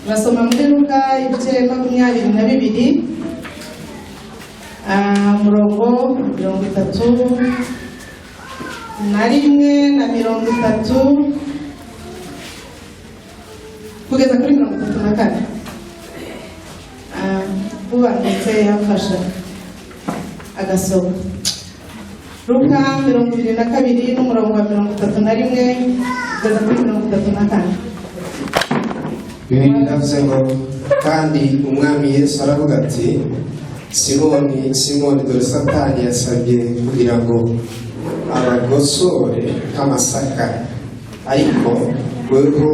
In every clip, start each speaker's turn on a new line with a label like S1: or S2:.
S1: Turasoma muri Luka ibice 22 murongo 31 na 30 kugeza kuri 34. Uba ndetse yafasha agasoma Luka 22 n'umurongo wa 31 kugeza kuri 34.
S2: Bibiri ndavuze ngo kandi umwami Yesu aravuga ati Simoni Simoni dore Satani yasabye kugira ngo abagosore nk'amasaka ariko weho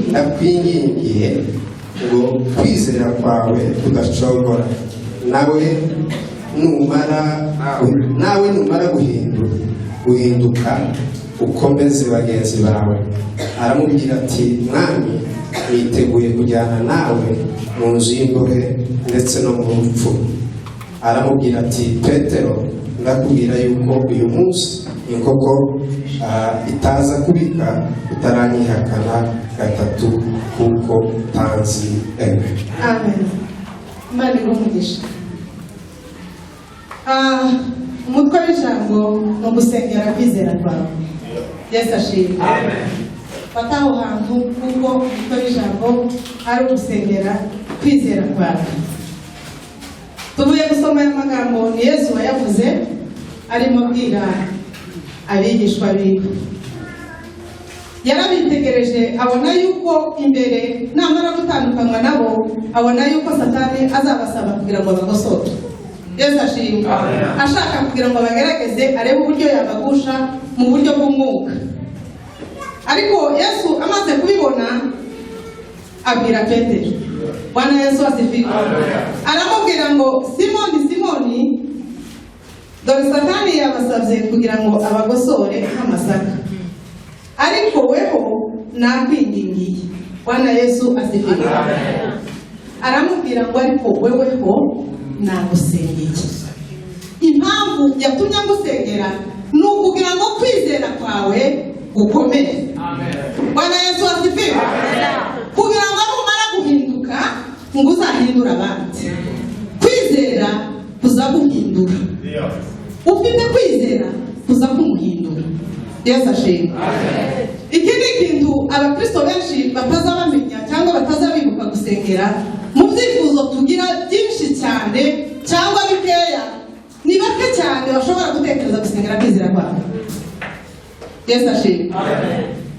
S2: ndakwingingiye ngo kwizera kwawe kudacogora nawe numara guhinduka ukomeze bagenzi bawe. Aramubwira ati mwami niteguye kujyana nawe mu nzu y'imbohe ndetse no mu rupfu. Aramubwira ati Petero ndakubwira yuko uyu munsi inkoko itaza kubika utaranyihakana gatatu kuko tanzi.
S1: Amen. Imana igumugisha. Umutwe w'ijambo no gusengera kwizera kwawe. Yesu ashimwe. Amen. Fataho hantu kuko umutwe w'ijambo ari gusengera kwizera kwawe. Tuvuye gusoma aya magambo ni Yesu wayavuze arimo bwira abigishwa biwe. Yarabitegereje abona yuko imbere namara gutandukanywa nabo abona yuko Satani azabasaba kugira ngo bagosore. Yesu ashimwe. Ashaka kugira ngo bagerageze arebe uburyo yabagusha mu buryo bw'umwuka. Ariko Yesu amaze kubibona abwira Petero. Bwana Yesu asifiwe. Aramubwira ngo Simoni dore Satani yabasabye kugira ngo abagosore nk'amasaka ariko weho nakwingingiye. Bwana Yesu asifiwe. Aramubwira ngo ariko weweho nagusengeye. Impamvu yatumye ngusengera ni ukugira ngo kwizera kwawe gukomere. Bwana Yesu asifiwe. Kugira ngo numara guhinduka ngo uzahindura abandi. Kwizera kuzaguhindura. Ufite kwizera kuzakumuhindura. Yesu ashimwe. Iki ni ikintu abakristo benshi batazabamenya cyangwa batazabibuka gusengera mu byifuzo tugira byinshi cyane cyangwa bikeya. Ni bake cyane bashobora gutekereza gusengera kwizera kwawe. Yesu ashimwe.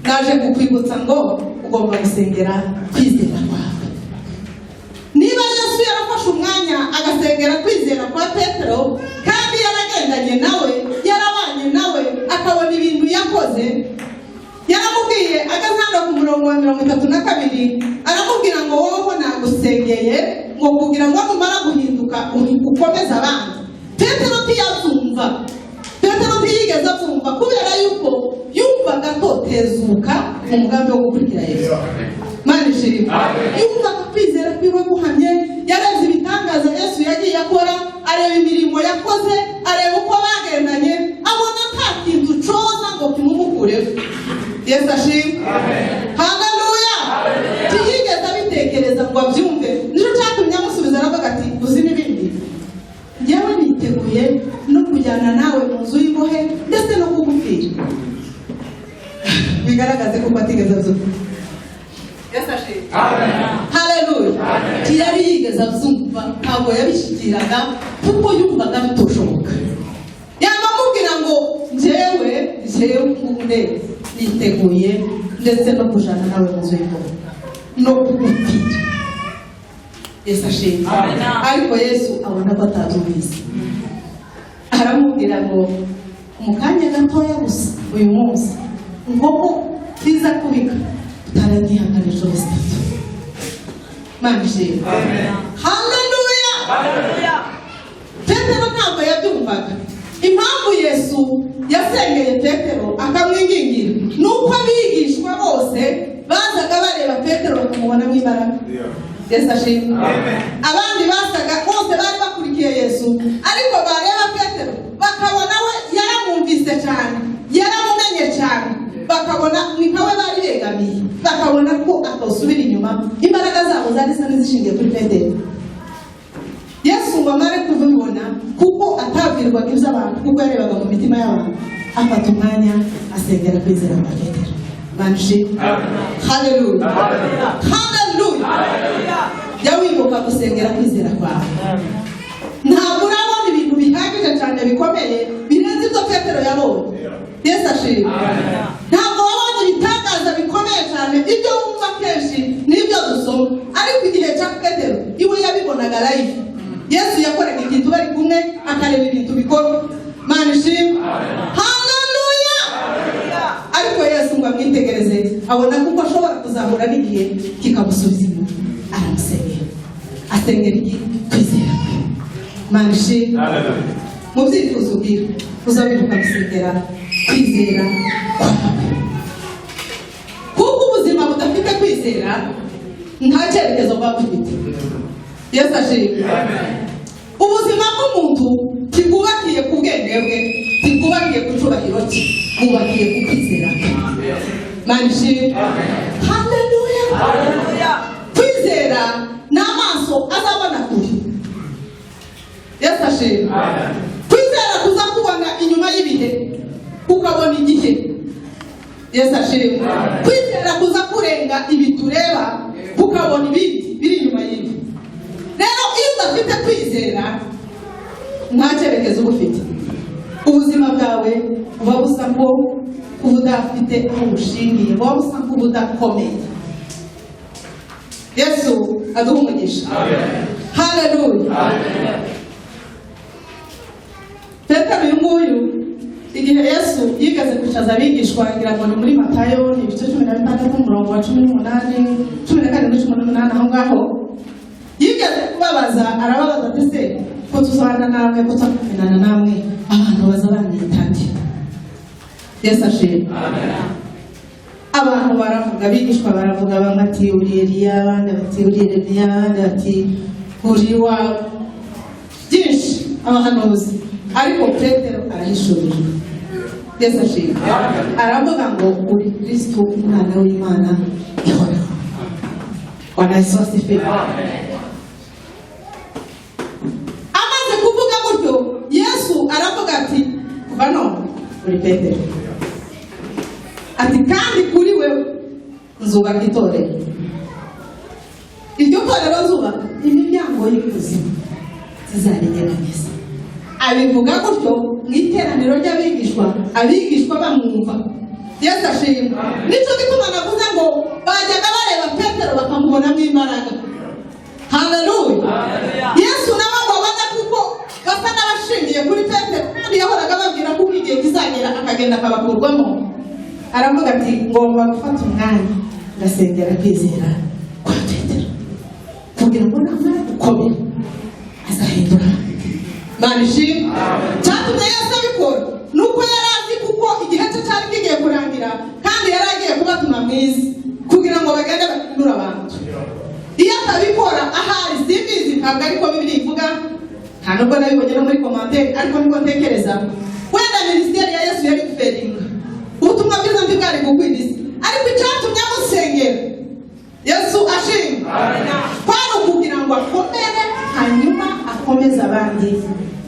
S1: Naje kukwibutsa ngo ugomba gusengera kwizera kwawe. Niba Yesu yarafashe umwanya agasengera kwizera kwa Petero kandi yaragendanye nawe yarabanye nawe akabona ibintu yakoze, yaramubwiye agazanda ku murongo wa 32 aramubwira ngo wowe nagusengeye ngo kugira ngo numara guhinduka ukomeze abandi. Petero ntiyazumva. Petero ntiyigeze azumva kubera yuko yumvaga totezuka mu mugambi wo gukurikira Yesu. Mana ishimwe. Yumvaga kwizera kwiwe guhamye, yarebye ibitangaza Yesu yagiye akora, areba imirimo yakoze, areba uko bagendanye, abona nta kintu coza ngo kimumukureho. Yesu ashimwe. Haleluya. Tiyigeze abitekereza ngo abyumve. Nico cyatumye amusubiza aravuga ati uzi n'ibindi njyewe niteguye no kujyana nawe mu nzu y'imbohe ndetse no kugupfira. Bigaragaze ko batigeze abyumva. Yesu ashimwe. Haleluya. Tiyari yigeze abyumva ntabwo yabishikiraga kuko yumvaga bitoshoboka. Yamubwira ngo njyewe ngumunde niteguye ndetse no kujana nawe mu nzu y'imbohe no kugupfira. Yesu ashimwe. Ariko Yesu abona ko atabyumvise. Aramubwira ngo mu kanya gatoya gusa uyu munsi ngoko kiza kubika utaragihangana ijoro 3. Mana ishimwe. Haleluya. Petero ntabwo yabyumvaga. Impamvu Yesu yasengeye Petero akamwingingira nuko abigishwa bose bazaga bareba Petero bakamubona mu imbaraga. Yesu ashimwe. Abandi basaga bose bari bakurikiye Yesu ariko bareba Petero bakabona we yaramwumvise cyane, yaramumenye cyane, bakabona ni nkawe bari begamiye, bakabona ko atosubira inyuma, imbaraga zabo zari zishingiye kuri Petero. Yesu ngo amare kubibona kuko atabwirwaga iby'abantu, kuko yarebaga mu mitima y'abantu, afata umwanya asengera kwizera kwa Petero. Manshi, haleluya, haleluya. Jya wibuka gusengera kwizera kwawe. Ntabwo urabona ibintu bihagije cyane bikomeye birenze ibyo Petero yabonye. Yesu ashimwe. Ntabwo wabonye ibitangaza bikomeye cyane ibyo wumva kenshi n'ibyo dusoma, ariko igihe cya Petero iwe yabibonaga live. Yesu yakoraga ikintu bari kumwe, akareba ibintu bikorwa. Mana ishimwe, haleluya. Ariko Yesu ngo amwitegereze, abona kuko ashobora kuzahura n'igihe kikamusubiza inyuma, aramusengera, asengera kwizera kwe. Mana ishimwe, mu byifuzo ugira uzabibuka gusengera kwizera kwawe, kuko ubuzima budafite kwizera nta cyerekezo buba bufite. Yesu ashimwe. Ubuzima bw'umuntu ntibwubakiye ku bwenge bwe, ntibwubakiye ku cyubahiro cye, bwubakiye ku kwizera kwe. Mana ishimwe, haleluya. Kwizera ni amaso azabona kure. Yesu ashimwe. Kwizera kuza kubona inyuma y'ibihe, ukabona igihe. Yesu ashimwe. Kwizera kuza kurenga ibi tureba, ukabona ibindi biri inyuma y'ibi. Rero iyo udafite kwizera nta cyerekezo uba ufite, ubuzima bwawe buba busa ko udafite aho bushingiye, buba busa ko udakomeye. Yesu aduha umugisha. Haleluya. Petero uyu nguyu igihe Yesu yigeze kwicaza abigishwa, ngira ngo ni muri Matayo ni ibice 16 umurongo wa 18, 14-18, aho ngaho yigeze kubabaza, arababaza ati se ko tuzabana namwe, ko tuzakumenana namwe, abantu baza banyitande. Yesu ashimwe. Abantu baravuga, abigishwa baravuga, bamwe ati uri Eliya, abandi bati uri Yeremiya, abandi bati uri wa byinshi abahanuzi. Ariko Petero arahishurira. Yesu ashimwe. Aravuga ngo uri Kristo, umwana w'Imana ihoraho. Bwana Yesu asifiwe. Amaze kuvuga gutyo, Yesu aravuga ati kuva none uri Petero, ati kandi kuri wewe nzubaka itorero. Iryo torero nzubaka, imiryango y'ikuzimu zizarinyeganyeza. Abivuga gutyo mu iteraniro ry'abigishwa, abigishwa bamwumva. Yesu ashimwe. Nicyo gituma navuze ngo bajyaga bareba Petero bakamubonamo imbaraga. Haleluya. Yesu nawe ngo abona kuko basa n'abashingiye kuri Petero, kandi yahoraga babwira ko igihe kizagera akagenda akabakurwamo. Aravuga ati ngomba gufata umwanya ngasengera kwizera kwa Petero, kugira ngo namara gukomera azahindura. Mana ishimwe. Cyatumye Yesu abikora nuko yari azi kuko igihe cye cyari kigiye kurangira, kandi yari agiye kubatuma mu isi kugira ngo bagende bahindure abantu. Iyo atabikora ahari simbizi, ntabwo ariko Bibiliya ivuga, nta nubwo nabibonye no muri komanteri, ariko niko ntekereza wenda minisiteri ya Yesu yari guferinga, ubutumwa bwiza bwari gukwira isi. Ariko icyatumye amusengera Yesu ashimwe, kwari ukugira ngo akomere, hanyuma akomeze abandi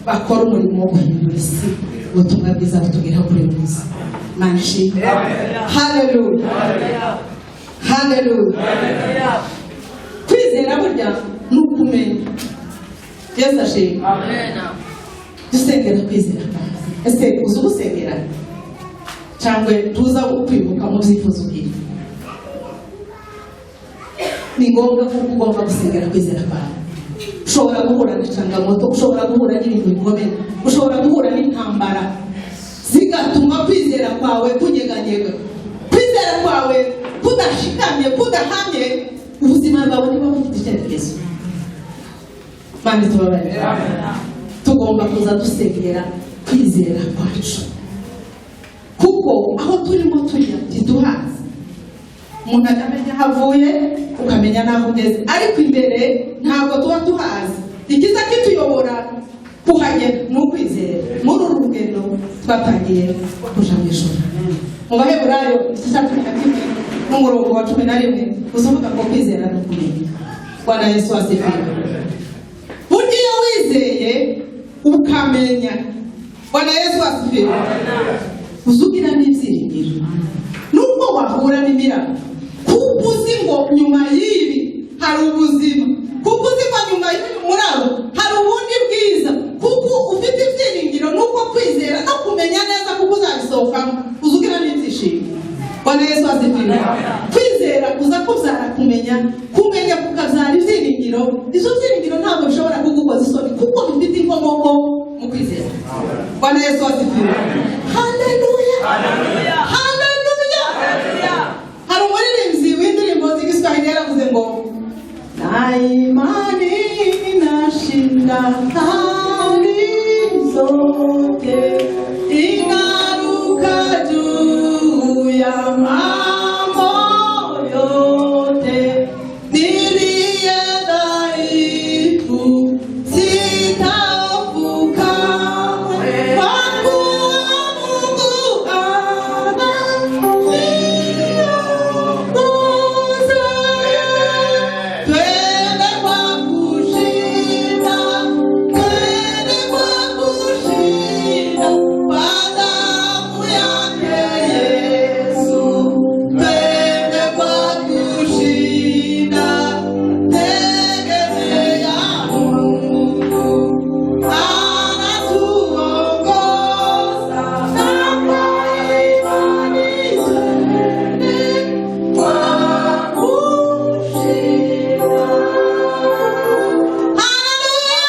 S1: bakora umurimo wo guhindura isi, ubutumwa bwiza butugeraho buri munsi. Mana ishimwe. Haleluya, haleluya. Kwizera burya ni ukumenya. Yesu ashimwe. Dusengera kwizera. Ese uzi gusengera cyangwa tuza kwibuka mu byifuzo bwiwe? Ni ngombwa ko ugomba gusengera kwizera kwawe. Ushobora guhura n'icyangamoto, ushobora guhura n'ibintu bikomeye, ushobora guhura n'intambara zigatuma kwizera kwawe kunyeganyega, kwizera kwawe kudashikamye, kudahamye, ubuzima bwawe niba bufite icyerekezo. Mana tubabarire. Tugomba kuza dusengera kwizera kwacu, kuko aho turimo tujya ntituhazi. Umuntu akamenya aho avuye, ukamenya n'aho ugeze, ariko imbere ntabwo tuba tuhazi. Ikiza kituyobora kuhagera ni ukwizera. Muri uru rugendo twatangiye kuja mu ijuru. mu Baheburayo 11 n'umurongo wa 11 uzovuga ko kwizera no kumenya. Bwana Yesu asifiwe. Burya wizeye ukamenya. Bwana Yesu asifiwe. Uzugira n'ibyiringiro nubwo wahura n'imirago, kuko uzi ngo nyuma y'ibi hari ubuzima, kuko uzi ngo nyuma y'umuraro hari ubundi bwiza, kuko ufite ibyiringiro nuko kwizera no kumenya neza kuko uzabisohokamo, uzugira n'ibyishimo. Bwana Yesu asifiwe. Kwizera kuza kubyara kumenya kukabyara ibyiringiro. Izo byiringiro ntabwo bishobora kugukoza isoni kuko bifite inkomoko mu kwizera. Bwana Yesu asifiwe. Haleluya, haleluya, haleluya. Hari umuririmbyi w'indirimbo z'igiswahili yaravuze ngo na imani inashinda hali zote inaruka juu ya mambo yote, niliye dhaifu sitaofuka kwa kuwa Mungu ananiongoza. Twende kwa kushinda, twende kwa kushinda kwa damu yake Yesu. Twende kwa kushinda, tegemea Mungu anatuongoza. Na kwa imani twende kwa kushinda. Haleluya!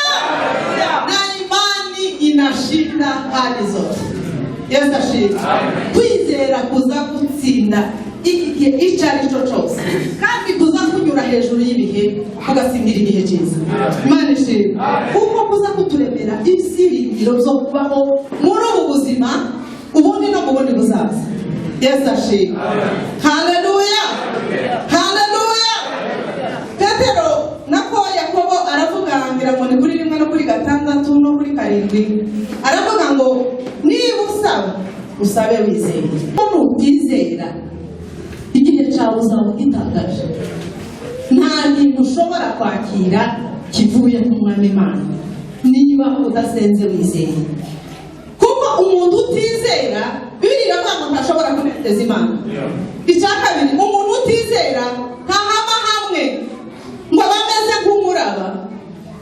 S1: Na imani inashinda hali zote. Yesu ashimwe. Kwizera kuza gutsinda igihe icyo ari cyo cyose, kandi kuza kunyura hejuru y'ibihe kugatsindira igihe cyiza. Imana ishimwe. Kuko kuza kuturemera ibyiringiro byo kubaho muri ubu buzima ubundi no mu bundi buzaza. Yesu ashimwe. Haleluya, haleluya. Petero nako Yakobo aravuga ngira ngo ni kuri 1 no kuri 6 no kuri 7, aravuga ngo niba usaba usabe wizeye. Umuntu utizera igihe cyawe uzaba gitangaje. Nta kintu ushobora kwakira kivuye ku Mwami Imana niba udasenze wizeye. Kuko umuntu utizera Bibiliya ivuga ngo ntashobora kunezeza Imana. Icya kabiri, umuntu utizera ntahama hamwe ngo bameze nk'umuraba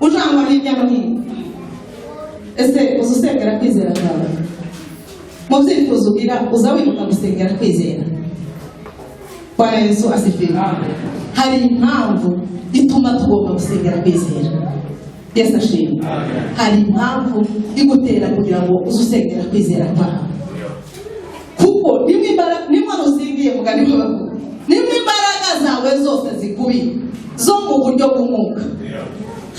S1: ujangwa hirya no hino. Ese uzusengera kwizera kwawe? Mu byifuzo ugira uza wibuka gusengera kwizera. Bwana Yesu asifiwe. Hari impamvu ituma tugomba gusengera kwizera. Yesu ashimwe. Hari impamvu igutera kugira ngo uzusengera kwizera kwawe. Kuko nimwe ruzingiye mugani wawe, nimwe imbaraga zawe zose zikubiye zo mu buryo bw'umwuka.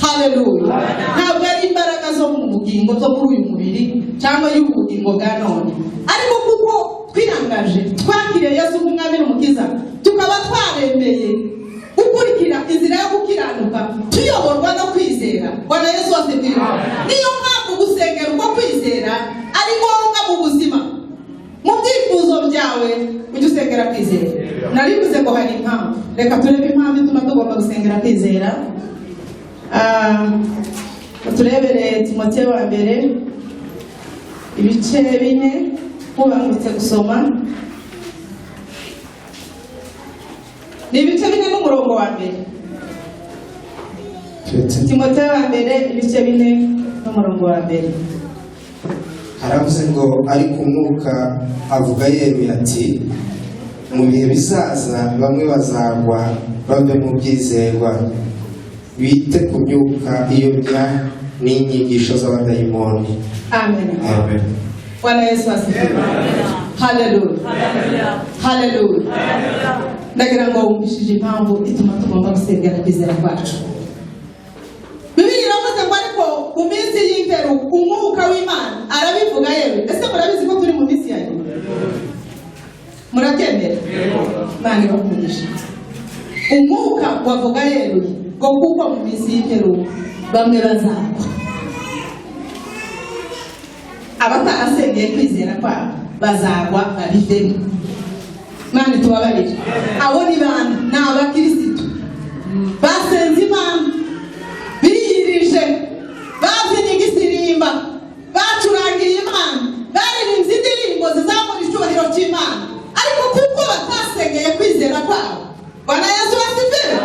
S1: Haleluya. Ntabwo ari imbaraga zo mu bugingo zo muri uyu mubiri cyangwa y'ubugingo bwa none, ariko kuko twirangaje twakiriye Yesu nk'umwami n'umukiza, tukaba twaremeye gukurikira inzira yo gukiranuka, tuyoborwa no kwizera. Bwana Yesu asifiwe. Niyo mpamvu gusengera uko kwizera ari ngombwa mu buzima. Mu byifuzo byawe ujye usengera kwizera. Narivuze ngo hari impamvu. Reka turebe impamvu ituma tugomba gusengera kwizera. Turebere Timoteyo wa mbere ibice 4 ubangutse gusoma. Ni ibice 4 n'umurongo wa mbere. Timoteyo wa mbere ibice 4 n'umurongo wa mbere.
S2: Haravuze ngo ariko umwuka avuga yeruye ati mu bihe bizaza bamwe bazagwa bave mu byizerwa, bite ku myuka iyobya n'inyigisho z'abadayimoni.
S1: Amen.
S2: Amen.
S1: Bwana Yesu asifiwe. Haleluya, haleluya. Ndagira ngo wumvishije impamvu ituma tugomba gusengera kwizera kwacu. Bibiliya iravuze ngo ariko ku minsi y'imperuka umwuka w'Imana arabivuga yewe. Ese murabizi ko turi mu minsi ya nyuma? Murabyemera? Imana ibakugisha. Umwuka wavuga yewe ngo kuko mu minsi y'imperuka bamwe bazagwa. Abatarasengeye kwizera kwabo bazagwa babivemo. Imana itubabarire. Abo ni bande? Ni abakirisitu basenze Imana, biyirije, babyinnye igisirimba, bacurangiye Imana, baririmbye indirimbo zizamura icyubahiro cy'Imana, ariko kuko batasengeye kwizera kwabo. Bwana Yesu asifiwe.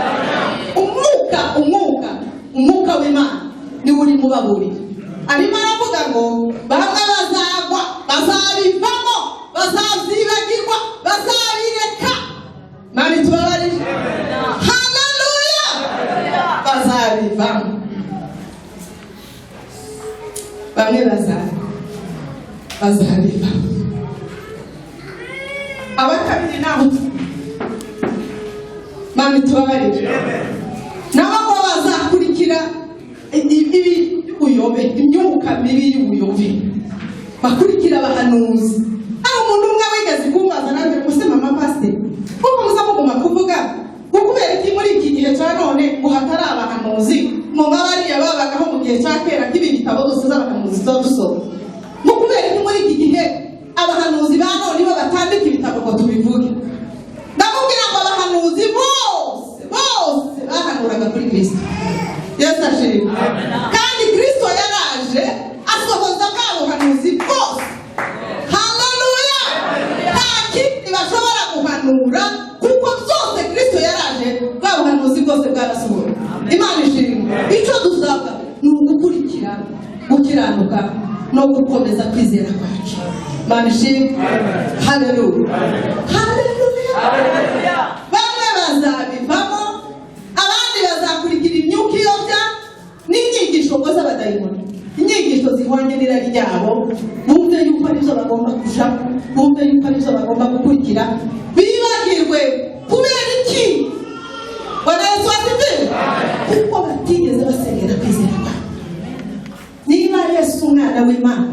S1: Umwuka w'Imana niwe uri mubaburira. Arimo aravuga ngo bamwe bazagwa, bazabivamo, bazazibagirwa, bazabireka. Imana itubabarire. Haleluya. Bazabivamo. Bamwe bazabivamo. Abakabiri nabo Imana itubabarire. Nabo bazakurikira uyobe, imyuka mibi y'ubuyobe, bakurikira abahanuzi. Ari umuntu umwe wigeze kumbaza nanjye ngo se mama pastor, kuko muzamuguma kuvuga kubera iki muri iki gihe cya none ngo hatari abahanuzi, mu bariya babagaho mu gihe cya kera k'ibi bitabo byose z'abahanuzi dusoma. Mu kubera iki muri iki gihe abahanuzi ba none bo batandika ibitabo ngo tubivuge. Ndamubwira ngo abahanuzi bose bahanuraga kuri Kristo. Yesu ashimwe. Kandi Kristo yaraje asohoza bwa buhanuzi bwose. Haleluya. Nta kindi bashobora guhanura kuko byose Kristo yaraje bwa buhanuzi bwose bwarasohoye. Imana ishimwe. Icyo dusabwa ni ugukurikira, gukiranuka no gukomeza kwizera kwacu. Imana ishimwe. Haleluya. Haleluya. Bamwe bazabivamo, abandi bazakurikira imyuka iyobya n'inyigisho z'abadayimoni, inyigisho zihwanye n'irari ryabo, bumve yuko aribyo bagomba kujamo, bumve yuko aribyo bagomba gukurikira, bibagirwe. Kubera iki? Bwana Yesu asifiwe. Kuko batigeze basengera kwizera kwabo. Niba Yesu umwana w'Imana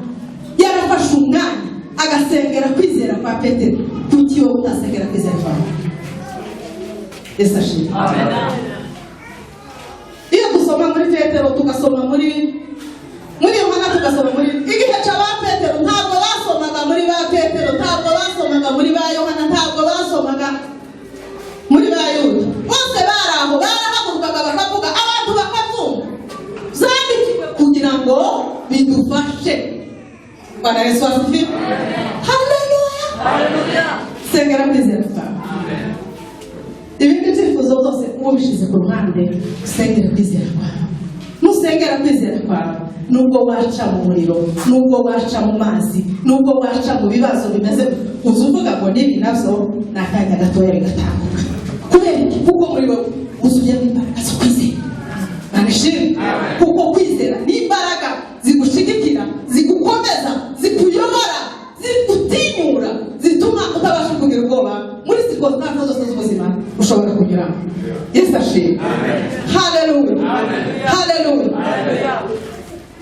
S1: yarafashe umwanya agasengera kwizera kwa Petero, kuki wowe utasengera kwizera kwawe? Yesu ashimwe. Iyo dusoma muri Petero, tugasoma muri Yohana, tugasoma muri igihe cy'aba Petero, ntabwo basomaga muri ba Petero, ntabwo basomaga muri ba Yohana, ntabwo basomaga muri ba Yuda. Bose bari aho, barahagurukaga bakavuga, abantu bakabyumva. Zandikiwe kugira ngo bidufashe. Bwana Yesu asifiwe. Haleluya. Sengera kwizera kwawe. Ibindi byifuzo byose uwo bishize ku ruhande, usengera kwizera kwawe. Nusengera kwizera kwawe, nubwo waca mu muriro, nubwo waca mu mazi, nubwo waca mu bibazo bimeze, uzuvuga ngo nibi nabyo nakanya gatoya bigatambuka. Kubera iki? Kuko muri wowe uzuyemo imbaraga zo kwizera. Nanishimwe. Kuko kwizera ni imbaraga zigushigikira, zigukomeza, zikuyobora, zigutinyura, zituma utabasha kugira ubwoba muri circumstances zose z'ubuzima ushobora kunyuramo. Yesu ashimwe. Haleluya. Haleluya.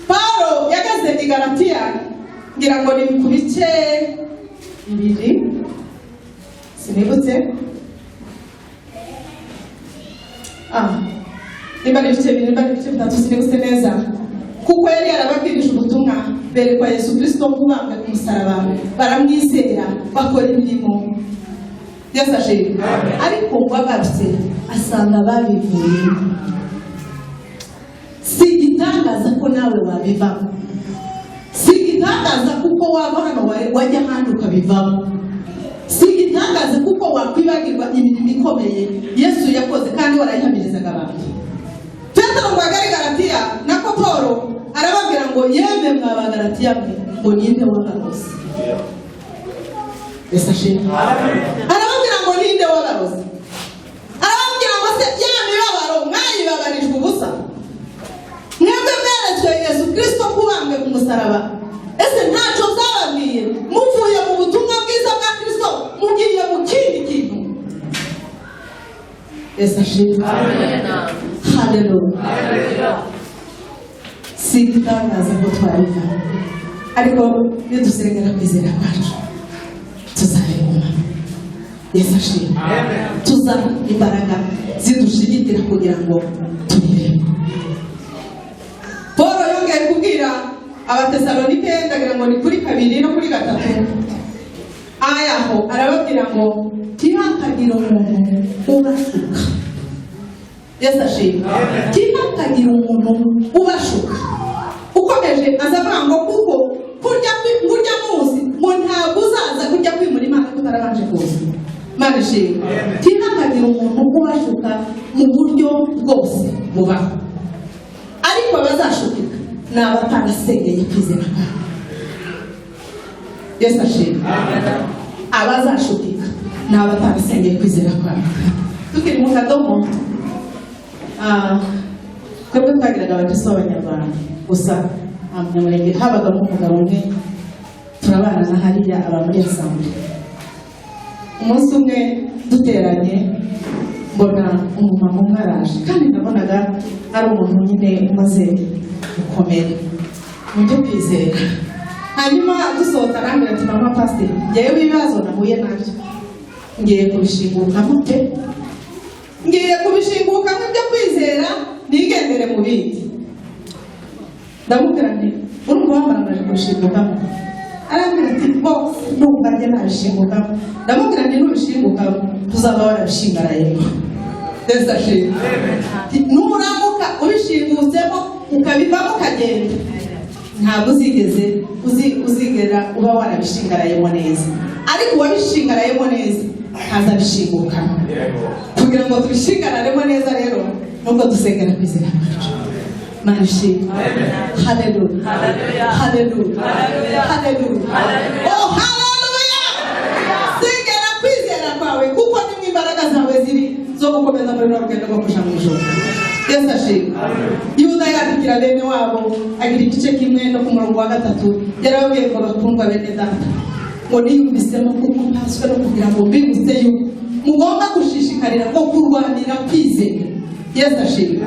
S1: Paulo yageze i Galatiya, ngira ngo ni ku bice 2, sinibutse. Niba ni ibice 2, niba ni ibice 3, sinibutse neza. Kuko yari yarababwirije ubutumwa, berekwa Yesu Kristo kubambwa ku musaraba, baramwizera, bakora imirimo. Yesu ashimwe. Ariko ngo agarutse asanga babivuye. Si igitangaza ko nawe wabivamo, si igitangaza kuko wava hano wajya ahandi ukabivamo, si igitangaza kuko wakwibagirwa imirimo ikomeye Yesu yakoze kandi warayihamirizaga abantu. Petero ngo agari Galatiya, nako Paulo arababwira ngo yemwe mwaba Galatiya mwe, ngo ninde wabarozi. Yesu ashimwe. Arababwira ngo ninde wabarozi. Arababwira ngo se ya mibabaro mwayibabarijwe ubusa, mwebwe mweretswe Yesu Kristo kubambwe ku musaraba. Ese ntacyo zababwiye muvuye mu butumwa bwiza bwa Kristo mugiye mu kindi kintu? Yesu ashimwe. Haleluya. Si igitangaza ko twabivamo, ariko nidusengera kwizera kwacu tuzabibona. Yesu ashimwe. Tuzana imbaraga zidushigikira kugira ngo tubirebe. Paulo yongeye kubwira Abatesalonike, ndagira ngo ni kuri 2 no kuri 3 ayaho, arababwira ngo ntihakagira umuntu ubashuka. Yesu ashimwe. Ntihakagira umuntu ubashuka. Ukomeje azavuga ngo kuko kurya munsi ngo ntabwo uzaza kurya kwimura Imana kutarabanje kuza. Imana ishimwe. Ntihakagira umuntu ubashuka mu buryo bwose bubaho. Ariko abazashukika ni abatarasengeye kwizera kwabo. Yesu ashimwe. Abazashukika ni abatarasengeye kwizera kwabo. Tukiri mu kadomo, twebwe twagiraga abakristo b'Abanyarwanda gusa Abanyamulenge habagamo umugabo umwe turabana na hariya aba muri Asambwe. Umunsi umwe duteranye mbona umumama umwe araje kandi nabonaga ari umuntu nyine umaze gukomera mu byo kwizera. Hanyuma dusohoka arambwira ati mama pasiteri ngewe ibibazo nahuye nabyo ngiye kubishingukamo pe, ngiye kubishingukamo ibyo kwizera nigendere mu bindi. Ndamubwira nti urumva wambaramaje kubishingukamo? Arambwira ati bose ndumva njye nabishingukamo. Ndamubwira nti nubishingukamo tuzaba warabishingaraye. Yesu ashimwe. Nuramuka ubishingutsemo ukabivamo ukagenda ntabwo uzigera uba warabishingarayemo neza. Ariko uwabishingarayemo neza ntazabishingukamo. Kugira ngo tubishingararemo neza rero nuko dusengera kwizera kwacu. Imana ishimwe. Haleluya. Haleluya. Haleluya. Oh haleluya. Sengera kwizera kwawe kuko ni imbaraga zawe ziri zo gukomeza muri rugendo rwo kuja mu ijuru. Yesu ashimwe. Yuda yabikira bene wabo agira igice kimwe no ku murongo wa 3 yarabwiye ngo bakundwa bene data ngo niyumvisemo kuko mpaswe no kugira ngo mbibutse yuko mugomba gushishikarira ko kurwanira kwizera. Yesu ashimwe.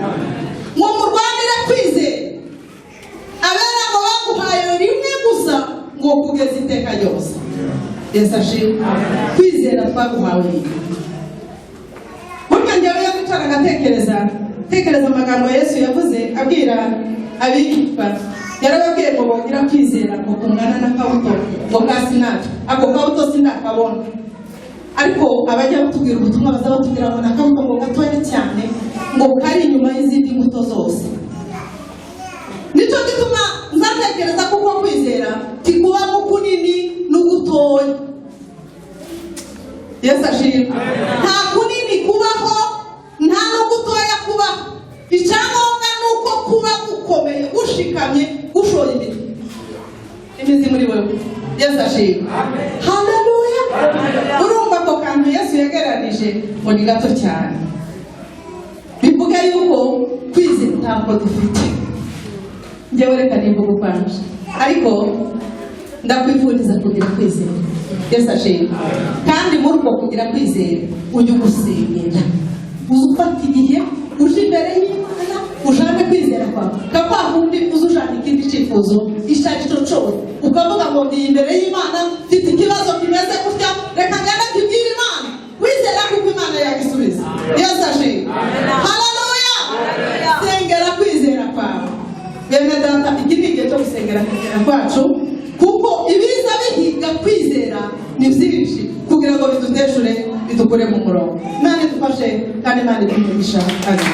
S1: Ngo murwanira kwizera abera ngo baguhaye rimwe gusa ngo kugeza iteka ryose. Yesu ashimwe. Kwizera twaguhawe burya njyewe yakwicara agatekereza amagambo Yesu yavuze abwira abigishwa. Yarababwiye ngo bongera kwizera ngo kungana n'akabuto ngo ka sinati. Ako kabuto sindakabona, ariko abajya batubwira ubutumwa baza batubwira ngo n'akabuto ngo gatoya cyane ngo kari inyuma y'izindi mbuto zose. Nicyo gituma nzatekereza kuko kwizera kikuba mu kunini n'ugutoya. Yesu ashimwe. Nta kunini kubaho nta no gutoya kubaho. Icyangombwa nuko kuba gukomeye ushikamye ushoye imizi muri wewe. Yesu ashimwe. Haleluya. Urumva ko kantu Yesu yageranije ngo ni gato cyane. Bivuga yuko kwizera ntabwo dufite. Njyewe reka nimvuga kwanje ariko ndakwifuriza kugira kwizera. Yesu ashimwe. Kandi muri uko kugira kwizera ujye gusengera, uzufata igihe uje imbere y'Imana ujane kwizera kwawe kakwa kundi uzujana ikindi cyifuzo ishakisho cyose ukavuga ngo ndi imbere y'Imana mfite ikibazo kimeze gutya reka ngana kibwira Imana wizera kuko Imana yagisubiza. Yesu ashimwe. Haleluya. Sengera kwizera kwawe bene data. Iki ni igihe cyo gusengera kwizera kwacu kuko ibiza bihiga kwizera ni byinshi kugira ngo biduteshure bidukure mu murongo. Imana idufashe kandi Imana iduhe umugisha. Amen.